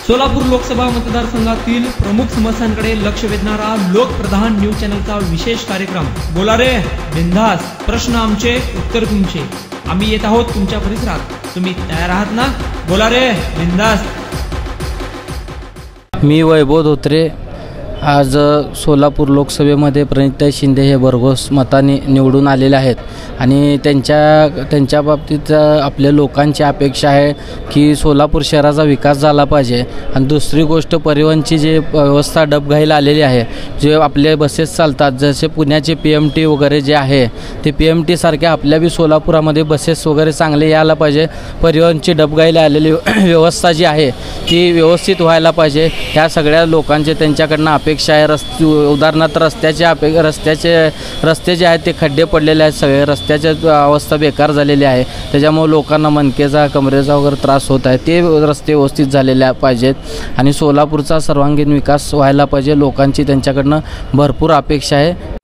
सोलापूर लोकसभा मतदारसंघातील प्रमुख समस्यांकडे लक्ष वेधणारा लोकप्रधान न्यूज चॅनलचा विशेष कार्यक्रम बोला रे बिंदास, प्रश्न आमचे उत्तर तुमचे. आम्ही येत आहोत तुमच्या परिसरात. तुम्ही तयार आहात ना? बोला रे बिंदास. मी वैभव धोत्रे. आज सोलापूर लोकसभेमध्ये प्रणिताई शिंदे हे भरघोस मताने निवडून आलेले आहेत आणि त्यांच्या बाबतीत आपल्या लोकांची अपेक्षा आहे की सोलापूर शहराचा विकास झाला पाहिजे. आणि दुसरी गोष्ट, परिवहनची जी व्यवस्था डबघाईला आलेली आहे, जे आपले बसेस चालतात, जसे पुण्याचे PMT वगैरे जे आहे ते PMT सारख्या आपल्या बी सोलापुरामध्ये बसेस वगैरे चांगले यायला पाहिजे. परिवहनची डबघाईला आलेली व्यवस्था जी आहे ती व्यवस्थित व्हायला पाहिजे. ह्या सगळ्या लोकांचे त्यांच्याकडनं अपेक्षा आहे. उदाहरणार्थ रस्ते जे आहेत ते खड्डे पडलेले आहेत, सगळे रस्त्याची अवस्था बेकार झालेली आहे. त्याच्यामुळे लोकांना मणकेचा कमरेचा वगैरे त्रास होत आहे. ते रस्ते व्यवस्थित झालेले पाहिजेत आणि सोलापूरचा सर्वांगीण विकास व्हायला पाहिजे. लोकांची त्यांच्याकडनं भरपूर अपेक्षा आहे.